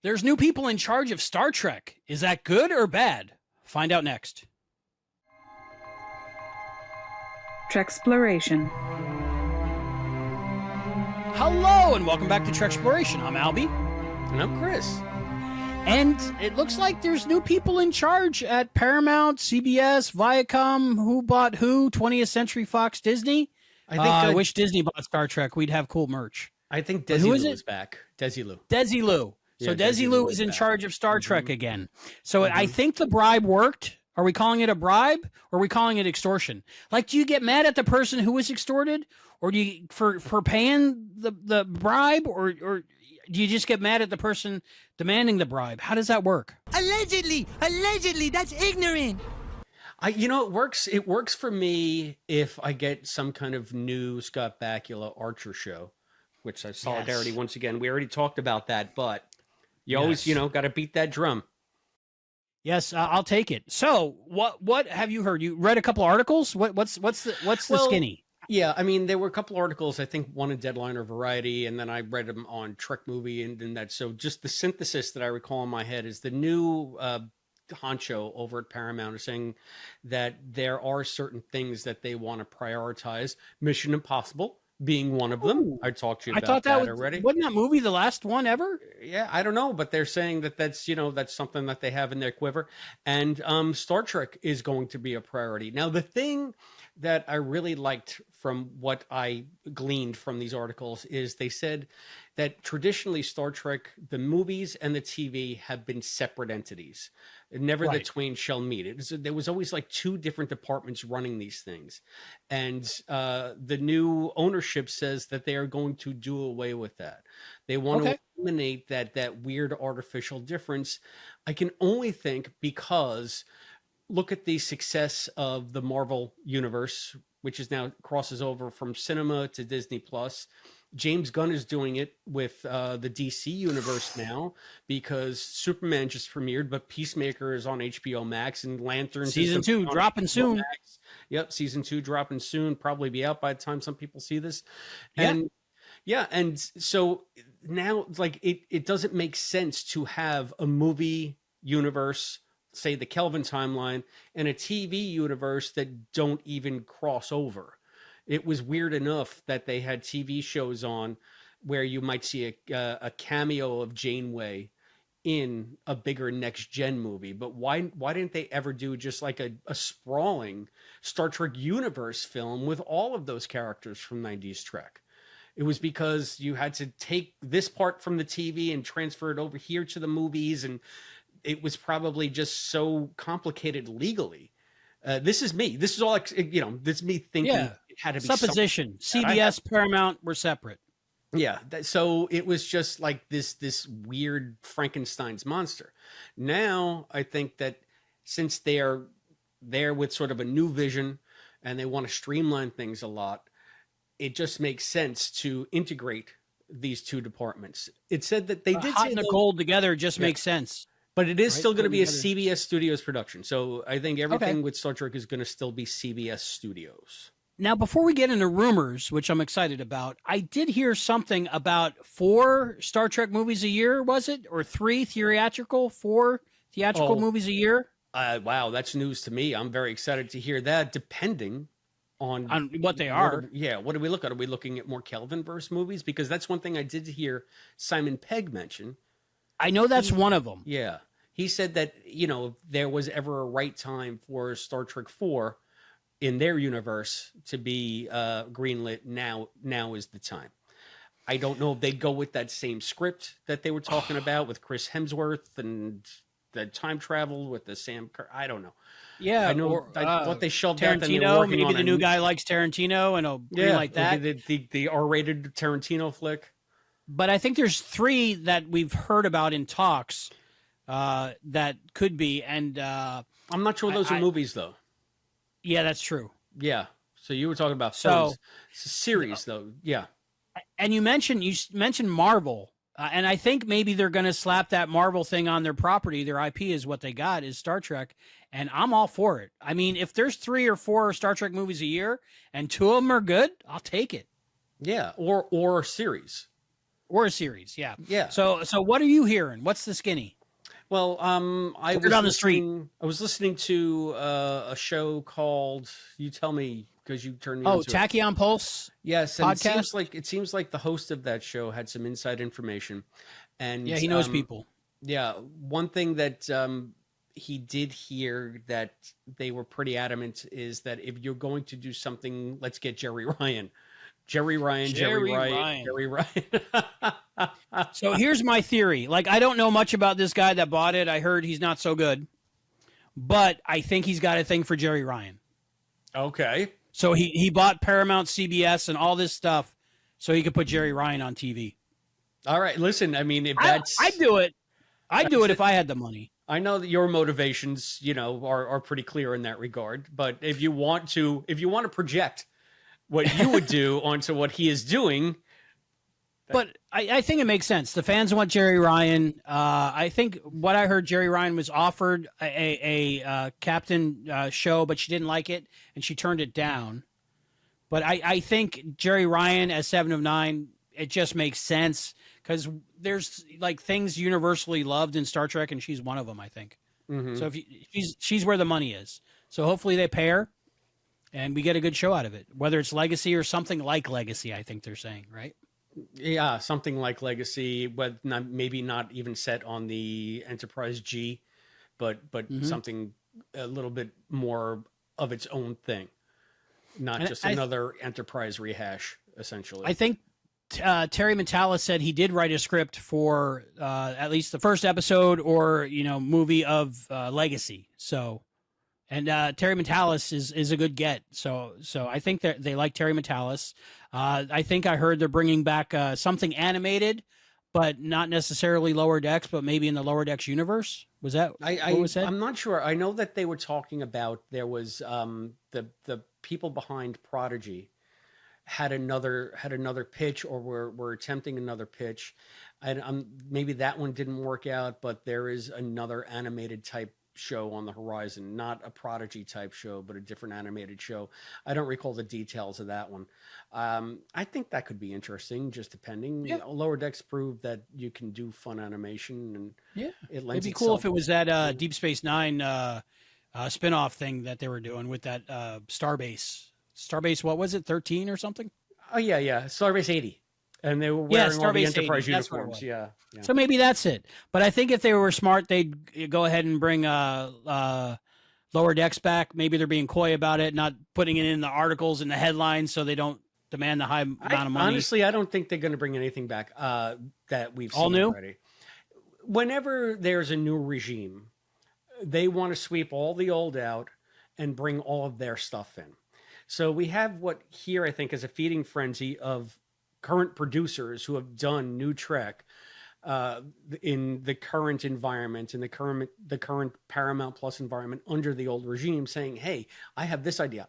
There's new people in charge of Star Trek. Is that good or bad? Find out next. Trexploration. Hello, and welcome back to Trexploration. I'm Albie. And I'm Chris. And it looks like there's new people in charge at Paramount, CBS, Viacom, who bought who, 20th Century Fox, Disney. I wish Disney bought Star Trek. We'd have cool merch. I think Desilu is back. Desilu. Desilu. So Yeah, Desilu is in charge of Star Trek again. So I think the bribe worked. Are we calling it a bribe or are we calling it extortion? Like, do you get mad at the person who was extorted, or do you for paying the bribe, or do you just get mad at the person demanding the bribe? How does that work? Allegedly, that's ignorant. It works for me if I get some kind of new Scott Bakula Archer show, which Solidarity, once again, we already talked about that, but you always, got to beat that drum. Yes, I'll take it. So what have you heard? You read a couple articles? What's the skinny? Yeah, I mean, there were a couple articles, I think one in Deadline or Variety, and then I read them on Trek Movie and that. So just the synthesis that I recall in my head is the new honcho over at Paramount is saying that there are certain things that they want to prioritize. Mission Impossible being one of them. Ooh. I talked to you about that already. Wasn't that movie the last one ever? Yeah, I don't know, but they're saying that's something that they have in their quiver. And Star Trek is going to be a priority. Now, the thing that I really liked from what I gleaned from these articles is they said that traditionally Star Trek, the movies and the TV have been separate entities. Never the twain shall meet. There was always like two different departments running these things. And the new ownership says that they are going to do away with that. They want to eliminate that weird artificial difference. I can only think because look at the success of the Marvel universe, which is now crosses over from cinema to Disney Plus. James Gunn is doing it with the DC universe now because Superman just premiered, but Peacemaker is on HBO Max and Lanterns season 2 dropping soon. Max. Yep, season 2 dropping soon. Probably be out by the time some people see this. And so now, like, it doesn't make sense to have a movie universe, say the Kelvin timeline, and a TV universe that don't even cross over. It was weird enough that they had TV shows on where you might see a cameo of Janeway in a bigger next gen movie. But why didn't they ever do just like a sprawling Star Trek universe film with all of those characters from 90s Trek? It was because you had to take this part from the TV and transfer it over here to the movies, and it was probably just so complicated legally. This is me. This is all, this is me thinking it had to be supposition. CBS, Paramount were separate. Yeah. So it was just like this weird Frankenstein's monster. Now, I think that since they are there with sort of a new vision and they want to streamline things a lot, it just makes sense to integrate these two departments. It said that they did hot say and the cold together just makes sense. But it is still going to be a CBS Studios production. So I think everything with Star Trek is going to still be CBS Studios. Now, before we get into rumors, which I'm excited about, I did hear something about 4 Star Trek movies a year, was it? Or 4 theatrical movies a year? Wow, that's news to me. I'm very excited to hear that, depending on what they are. What do we look at? Are we looking at more Kelvinverse movies? Because that's one thing I did hear Simon Pegg mention. I know that's one of them. Yeah. He said that, if there was ever a right time for Star Trek 4 in their universe to be greenlit, now is the time. I don't know if they'd go with that same script that they were talking about with Chris Hemsworth and the time travel with the Sam Kerr. I don't know. Yeah. I know what they shelved out. Tarantino, maybe the new guy likes Tarantino and he'll greenlight that. The R-rated Tarantino flick. But I think there's 3 that we've heard about in talks that could be. And I'm not sure those are movies, though. Yeah, that's true. Yeah. So you were talking about films. It's a series, though. Yeah. And you mentioned Marvel. And I think maybe they're going to slap that Marvel thing on their property. Their IP is what they got, is Star Trek. And I'm all for it. I mean, if there's 3 or 4 Star Trek movies a year and 2 of them are good, I'll take it. Yeah. Or a series. or a series. Yeah. Yeah. So what are you hearing? What's the skinny? Well, I Word was on the street. I was listening to a show called. You tell me because you turned me Oh, onto it. Tachyon Pulse. Yes, and Podcast? it seems like the host of that show had some inside information, and Yeah, he knows people. yeah, one thing that he did hear that they were pretty adamant is that if you're going to do something, let's get Jerry Ryan. Jerry Ryan. So here's my theory. Like, I don't know much about this guy that bought it. I heard he's not so good, but I think he's got a thing for Jerry Ryan. Okay. So he bought Paramount, CBS, and all this stuff so he could put Jerry Ryan on TV. All right. Listen, I mean, if that's... I'd do it. I'd do it if I had the money. I know that your motivations, are pretty clear in that regard. But if you want to project what you would do onto what he is doing. But I think it makes sense. The fans want Jerry Ryan. I think what I heard, Jerry Ryan was offered a captain show, but she didn't like it, and she turned it down. But I think Jerry Ryan as 7 of 9, it just makes sense because there's like things universally loved in Star Trek, and she's one of them, I think. Mm-hmm. So she's where the money is. So hopefully they pay her, and we get a good show out of it, whether it's Legacy or something like Legacy. I think they're saying, right? Yeah, something like Legacy, but maybe not even set on the Enterprise G, but something a little bit more of its own thing, not just another Enterprise rehash. Essentially, I think Terry Matalas said he did write a script for at least the first episode or movie of Legacy. So, and Terry Matalas is a good get. So I think that they like Terry Matalas. I think I heard they're bringing back something animated, but not necessarily Lower Decks, but maybe in the Lower Decks universe. Was that what was said? I'm not sure. I know that they were talking about there was the people behind Prodigy had another pitch or were attempting another pitch. And maybe that one didn't work out, but there is another animated type show on the horizon, not a Prodigy type show, but a different animated show. I don't recall the details of that one. I think that could be interesting, just depending. Yeah. Lower Decks proved that you can do fun animation, and it lends it'd be cool if it was that Deep Space Nine spinoff thing that they were doing with that Starbase. Starbase, what was it, 13 or something? Oh yeah, Starbase 80. And they were wearing all the Enterprise uniforms. Yeah. So maybe that's it. But I think if they were smart, they'd go ahead and bring Lower Decks back. Maybe they're being coy about it, not putting it in the articles and the headlines so they don't demand the high amount of money. Honestly, I don't think they're going to bring anything back that we've all seen new already. Whenever there's a new regime, they want to sweep all the old out and bring all of their stuff in. So we have what here I think is a feeding frenzy of current producers who have done new Trek in the current environment, in the current Paramount Plus environment under the old regime, saying, hey, I have this idea.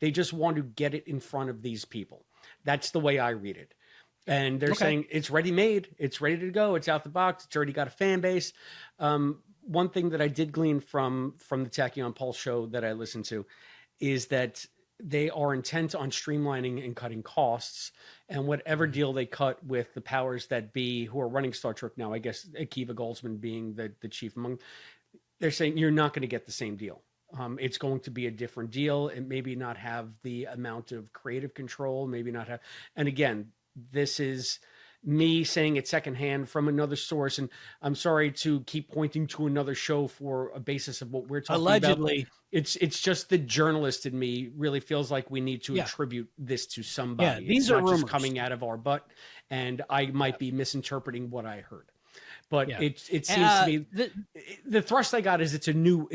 They just want to get it in front of these people. That's the way I read it. And they're saying it's ready made. It's ready to go. It's out the box. It's already got a fan base. One thing that I did glean from the Tachyon Pulse show that I listened to is that they are intent on streamlining and cutting costs, and whatever deal they cut with the powers that be who are running Star Trek now, I guess Akiva Goldsman being the chief among, they're saying you're not going to get the same deal. It's going to be a different deal and maybe not have the amount of creative control, maybe not have. And again, this is me saying it secondhand from another source, and I'm sorry to keep pointing to another show for a basis of what we're talking allegedly about. It's just the journalist in me really feels like we need to attribute this to somebody. Yeah, these are not rumors just coming out of our butt, and I might be misinterpreting what I heard. But it seems to me the thrust I got is it's a new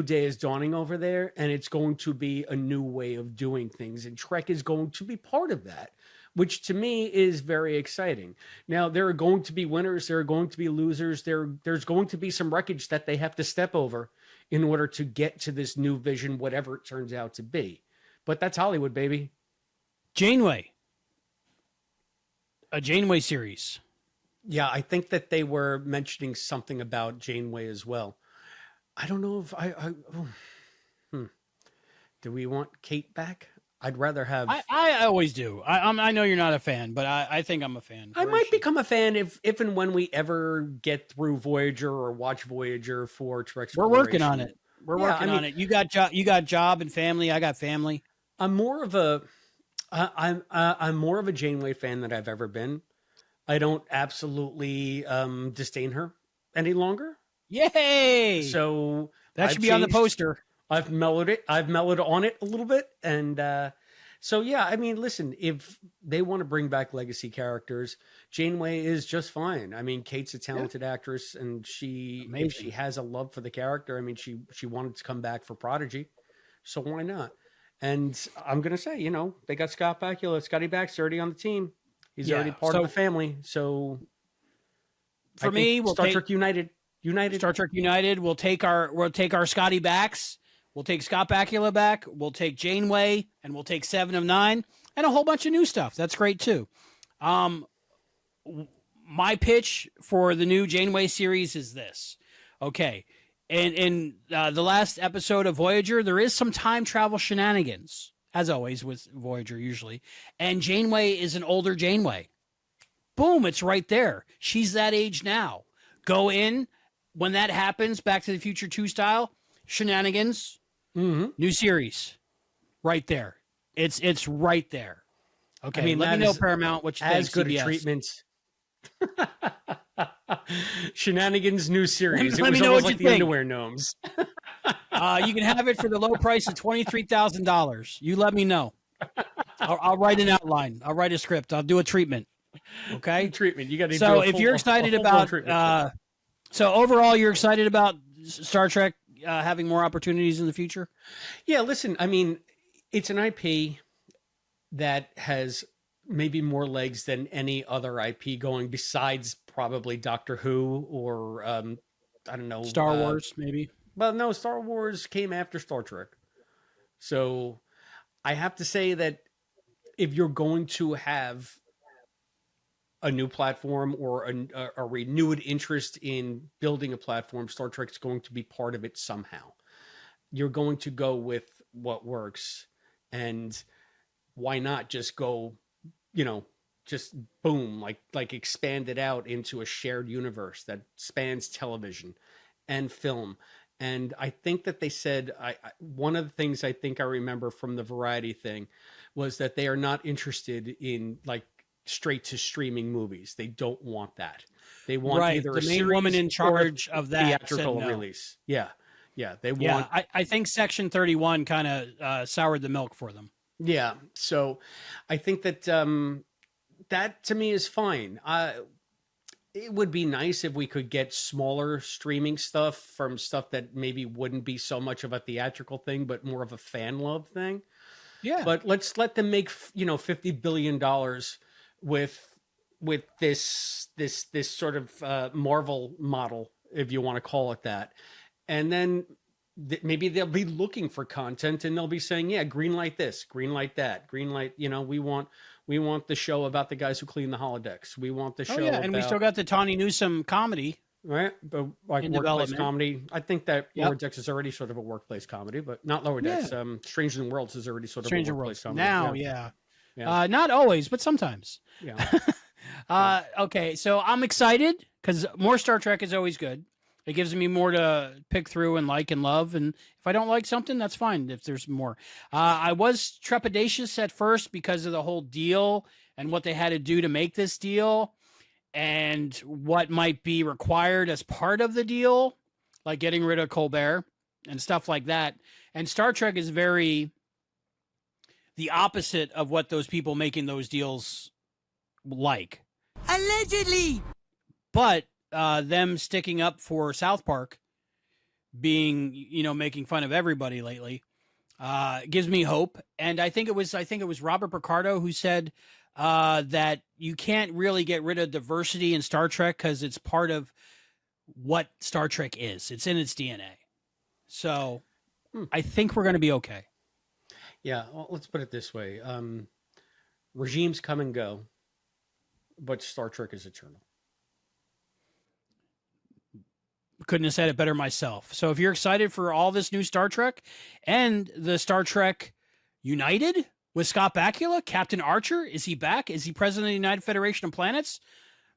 day is dawning over there, and it's going to be a new way of doing things, and Trek is going to be part of that, which to me is very exciting. Now, there are going to be winners. There are going to be losers. There's going to be some wreckage that they have to step over in order to get to this new vision, whatever it turns out to be. But that's Hollywood, baby. Janeway. A Janeway series. Yeah, I think that they were mentioning something about Janeway as well. I don't know if do we want Kate back? I'd rather have. I always do. I know you're not a fan, but I think I'm a fan. I might become a fan if and when we ever get through Voyager or watch Voyager for Trek. We're working on it. We're working on it. You got job and family. I got family. I'm more of a Janeway fan than I've ever been. I don't absolutely disdain her any longer. Yay! So that should be on the poster. I've mellowed on it a little bit. And so, yeah, I mean, listen, if they want to bring back legacy characters, Janeway is just fine. I mean, Kate's a talented actress, and if she has a love for the character, I mean, she wanted to come back for Prodigy. So why not? And I'm going to say, you know, they got Scott Bakula. Scotty Bak's already on the team. He's already part of the family. So for me, we'll Star Trek United. Star Trek United. We'll take our Scotty Baks. We'll take Scott Bakula back. We'll take Janeway, and we'll take 7 of 9 and a whole bunch of new stuff. That's great too. My pitch for the new Janeway series is this. Okay. In the last episode of Voyager, there is some time travel shenanigans, as always with Voyager usually. And Janeway is an older Janeway. Boom, it's right there. She's that age now. Go in. When that happens, Back to the Future 2 style, shenanigans, new series. Right there. It's right there. Okay, I mean, let me know, Paramount, what you think. As good a treatment. Shenanigans new series. Let it was me know almost what like you the think. Underwear Gnomes. You can have it for the low price of $23,000. You let me know. I'll write an outline. I'll write a script. I'll do a treatment. Okay, treatment. You got to. So if you're excited about, so overall, you're excited about Star Trek having more opportunities in the future. Yeah. Listen, I mean, it's an IP that has maybe more legs than any other IP going besides probably Doctor Who or I don't know, Star Wars maybe. Well, no, Star Wars came after Star Trek. So I have to say that if you're going to have a new platform or a renewed interest in building a platform, Star Trek's going to be part of it somehow. You're going to go with what works, and why not just go, you know, just boom, like expand it out into a shared universe that spans television and film. And I think that they said, one of the things I think I remember from the Variety thing was that they are not interested in like straight to streaming movies. They don't want that. They want either the a main series woman in charge of that theatrical release. Yeah. They want. I think Section 31 kind of soured the milk for them. Yeah. So I think that that to me is fine. It would be nice if we could get smaller streaming stuff from stuff that maybe wouldn't be so much of a theatrical thing, but more of a fan love thing. Yeah. But let's let them make, $50 billion with this sort of Marvel model, if you want to call it that. And then maybe they'll be looking for content and they'll be saying, yeah, green light this, green light that, green light, we want the show about the guys who clean the holodecks. We want the show about... and we still got the Tawny Newsome comedy. Right? But like workplace comedy. I think that Lower Decks is already sort of a workplace comedy, but not Lower Decks. Stranger Than Worlds is already sort of a workplace comedy. Now, not always, but sometimes. Yeah. Okay, so I'm excited because more Star Trek is always good. It gives me more to pick through and like and love. And if I don't like something, that's fine if there's more. I was trepidatious at first because of the whole deal and what they had to do to make this deal and what might be required as part of the deal, like getting rid of Colbert and stuff like that. And Star Trek is very the opposite of what those people making those deals like. Allegedly. But them sticking up for South Park being, making fun of everybody lately, gives me hope. And I think it was Robert Picardo who said that you can't really get rid of diversity in Star Trek because it's part of what Star Trek is. It's in its DNA. So I think we're going to be okay. Yeah. Well, let's put it this way. Regimes come and go, but Star Trek is eternal. Couldn't have said it better myself. So if you're excited for all this new Star Trek and the Star Trek United, with Scott Bakula? Captain Archer? Is he back? Is he president of the United Federation of Planets?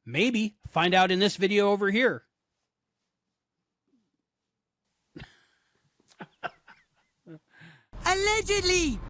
Maybe. Find out in this video over here. Allegedly!